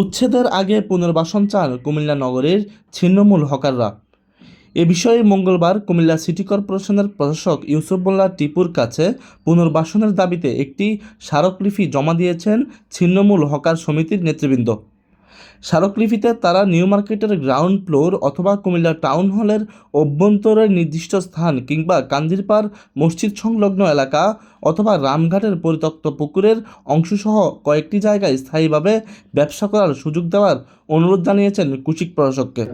উচ্ছেদের আগে পুনর্বাসন চান কুমিল্লা নগরের ছিন্নমূল হকাররা। এ বিষয়ে মঙ্গলবার কুমিল্লা সিটি কর্পোরেশনের প্রশাসক ইউসুফ মোল্লা টিপুর কাছে পুনর্বাসনের দাবিতে একটি স্মারকলিপি জমা দিয়েছেন ছিন্নমূল হকার সমিতির নেতৃবৃন্দ। স্মারকলিপিতে তারা নিউ মার্কেটের গ্রাউন্ড ফ্লোর অথবা কুমিল্লা টাউন হলের অভ্যন্তরের নির্দিষ্ট স্থান কিংবা কান্দিরপাড় মসজিদ সংলগ্ন এলাকা অথবা রামঘাটের পরিত্যক্ত পুকুরের অংশসহ কয়েকটি জায়গায় স্থায়ীভাবে ব্যবসা করার সুযোগ দেওয়ার অনুরোধ জানিয়েছেন কুচিক প্রশাসককে।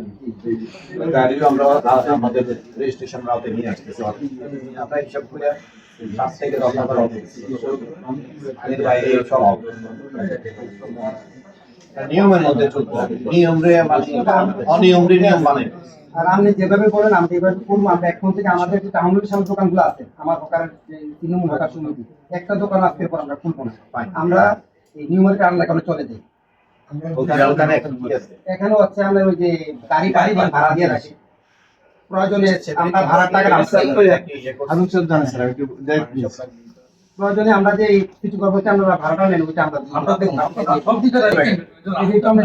নিয়মের মধ্যে চলতে হবে, নিয়ম রে অনিয়ম রে নিয়ম মানে। আর আপনি যেভাবে বলেন আমরা এভাবে করবো। আমরা এখন থেকে আমাদের যে টাউনের সামনে দোকানগুলো আছে, আমার হকার তৃণমূল হকার সমিতি একটা দোকান আজকের পর আমরা খুলবো না। আমরা এই নিউ মার্কেট আনলে চলে যাই। এখানে হচ্ছে আমরা ওই যে গাড়ি ভাড়া দিয়ে রাখি, প্রয়োজনে আমরা ভাড়ার টাকা প্রয়োজনে আমরা যে কিছু করবো আমরা ভাড়াটা নেন, ওইটা আমরা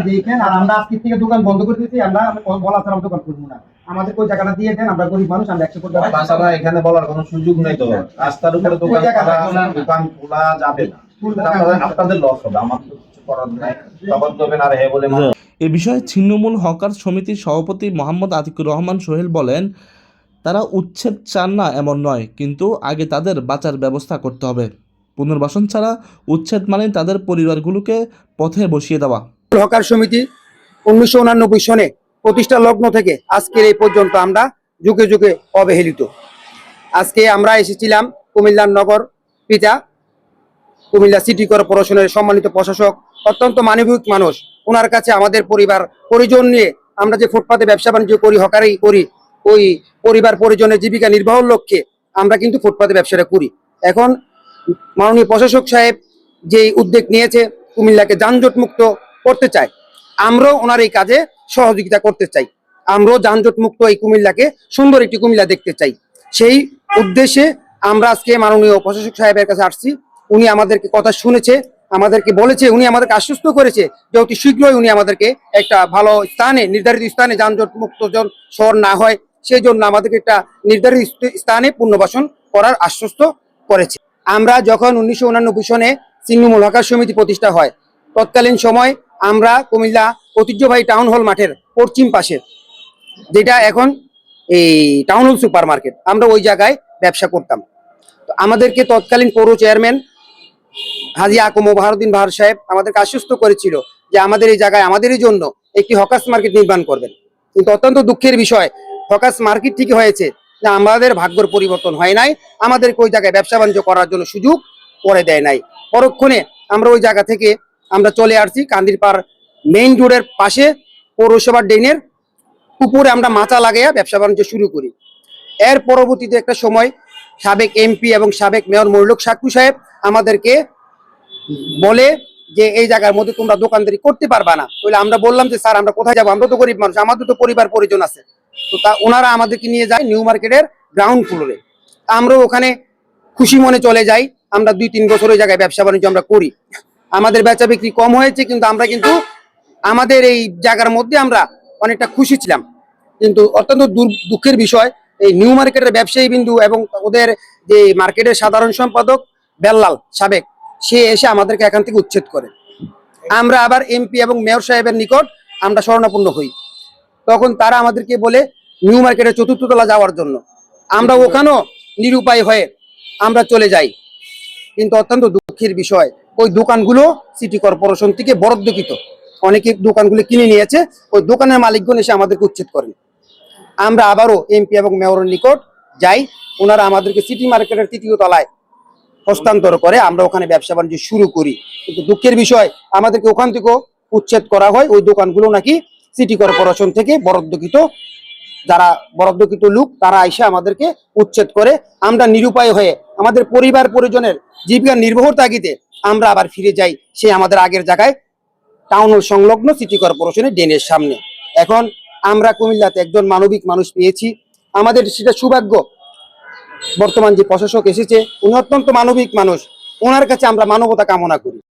দেখেন। আর আমরা আজকের থেকে দোকান বন্ধ করে দিচ্ছি, আমরা বলা ছাড়া দোকান খুলবো না। আমাদের ওই জায়গাটা দিয়ে দেন, আমরা গরিব মানুষ, আমরা 100 এখানে বলার কোনো সুযোগ নেই। তো রাস্তার উপরে দোকান খোলা যাবে না, আপনাদের লস হবে, আমাদের কিছু করার নাই। তখন দেবেন আর হে বলে। এ বিষয়ে ছিন্নমূল হকার সমিতির সভাপতি মোহাম্মদ আতিকুর রহমান সোহেল বলেন, তারা উচ্ছেদ চান না এমন নয়, কিন্তু আগে তাদের বাঁচার ব্যবস্থা করতে হবে। পুনর্বাসন ছাড়া উচ্ছেদ মানে তাদের পরিবারগুলোকে পথে বসিয়ে দেওয়া। হকার সমিতি 1989 সনে প্রতিষ্ঠা লগ্ন থেকে আজকের এই পর্যন্ত আমরা যুগে যুগে অবহেলিত। আজকে আমরা এসেছিলাম কুমিল্লার নগর পিতা, কুমিল্লা সিটি কর্পোরেশনের সম্মানিত প্রশাসক, অত্যন্ত মানবিক মানুষ। ওনার কাছে আমাদের পরিবার পরিজন নিয়ে আমরা যে ফুটপাতে ব্যবসা বাণিজ্য করি, হকারি করি, ওই পরিবার পরিজনের জীবিকা নির্বাহের লক্ষ্যে আমরা কিন্তু ফুটপাতে ব্যবসাটা করি। এখন মাননীয় প্রশাসক সাহেব যে উদ্যোগ নিয়েছে, কুমিল্লাকে যানজট মুক্ত করতে চায়, আমরাও ওনার এই কাজে সহযোগিতা করতে চাই। আমরাও যানজট মুক্ত এই কুমিল্লাকে সুন্দর একটি কুমিল্লা দেখতে চাই। সেই উদ্দেশ্যে আমরা আজকে মাননীয় প্রশাসক সাহেবের কাছে আসছি। উনি আমাদেরকে কথা শুনেছে, আমাদেরকে বলেছে, উনি আমাদেরকে আশ্বস্ত করেছে যে অতি শীঘ্রই উনি আমাদেরকে একটা ভালো স্থানে, নির্ধারিত স্থানে, যানজট মুক্ত শহর না হয় সেই জন্য আমাদেরকে একটা নির্ধারিত স্থানে পুনর্বাসন করার আশ্বস্ত করেছে। আমরা যখন 1989 সনে ছিন্নমূল হকার সমিতি প্রতিষ্ঠা হয়, তৎকালীন সময় আমরা কুমিল্লা ঐতিহ্যবাহী টাউন হল মাঠের পশ্চিম পাশে, যেটা এখন এই টাউন হল সুপার মার্কেট, আমরা ওই জায়গায় ব্যবসা করতাম। তো আমাদেরকে তৎকালীন পৌর চেয়ারম্যান হাজি আকম বাহারুদ্দিন বাহার সাহেব আমাদেরকে আশ্বস্ত করেছিল যে আমাদের এই জায়গায় আমাদেরই জন্য একটি হকার্স মার্কেট নির্মাণ করবেন। কিন্তু অত্যন্ত দুঃখের বিষয়, হকার্স মার্কেট ঠিকই হয়েছে, যে আমাদের ভাগ্যের পরিবর্তন হয় নাই, আমাদেরকে ওই জায়গায় ব্যবসা বাণিজ্য করার জন্য সুযোগ করে দেয় নাই। পরক্ষণে আমরা ওই জায়গা থেকে আমরা চলে আসছি কান্দিরপাড় মেইন রোডের পাশে পৌরসভার ড্রেনের উপরে আমরা মাচা লাগাইয়া ব্যবসা বাণিজ্য শুরু করি। এর পরবর্তীতে একটা সময় সাবেক এমপি এবং সাবেক মেয়র মৌলক সাকু সাহেব আমাদেরকে বলে যে এই জায়গার মধ্যে তোমরা দোকানদারি করতে পারবা না। বলে আমরা বললাম যে স্যার আমরা কোথায় যাবো, আমরা তো গরিব মানুষ, আমাদের তো পরিবার পরিজন আছে। তো ওনারা আমাদেরকে নিয়ে যায় নিউ মার্কেটের গ্রাউন্ড ফ্লোরে। আমরা ওখানে খুশি মনে চলে যাই। আমরা 2-3 বছর ওই জায়গায় ব্যবসা বাণিজ্য আমরা করি। আমাদের বেচা বিক্রি কম হয়েছে, কিন্তু আমরা কিন্তু আমাদের এই জায়গার মধ্যে আমরা অনেকটা খুশি ছিলাম। কিন্তু অত্যন্ত দুঃখের বিষয়, এই নিউ মার্কেটের ব্যবসায়ী বিন্দু এবং ওদের যে মার্কেটের সাধারণ সম্পাদক বেল্লাল সাবেক, সে এসে আমাদেরকে এখান থেকে উচ্ছেদ করে। আমরা আবার এমপি এবং মেয়র সাহেবের নিকট আমরা শরণাপন্ন হই। তখন তারা আমাদেরকে বলে নিউ মার্কেটের 4র্থ তলা যাওয়ার জন্য। আমরা ওখানেও নিরুপায় হয়ে আমরা চলে যাই। কিন্তু অত্যন্ত দুঃখের বিষয়, ওই দোকানগুলো সিটি কর্পোরেশন থেকে বরাদ্দকৃত, অনেকে দোকানগুলো কিনে নিয়েছে, ওই দোকানের মালিকগণ এসে আমাদেরকে উচ্ছেদ করেন। আমরা আবারও এমপি এবং মেয়রের নিকট যাই, ওনারা আমাদেরকে সিটি মার্কেটের 3য় তলায় হস্তান্তর করে, আমরা ওখানে ব্যবসা বাণিজ্য শুরু করি। কিন্তু দুঃখের বিষয়, আমাদেরকে ওখান থেকেও উচ্ছেদ করা হয়। ওই দোকানগুলো নাকি সিটি কর্পোরেশন থেকে বরাদ্দকৃত, যারা বরাদ্দকৃত লোক তারা এসে আমাদেরকে উচ্ছেদ করে। আমরা নিরুপায় হয়ে আমাদের পরিবার পরিজনের জীবিকা নির্বাহের তাগিদে আমরা আবার ফিরে যাই সে আমাদের আগের জায়গায়, টাউন হল সংলগ্ন সিটি কর্পোরেশনের ড্রেনের সামনে। এখন আমরা কুমিল্লাতে একজন মানবিক মানুষ পেয়েছি, আমাদের সেটা সৌভাগ্য। বর্তমান যে প্রশাসক এসেছে উনি অত্যন্ত মানবিক মানুষ, ওনার কাছে আমরা মানবতা কামনা করি।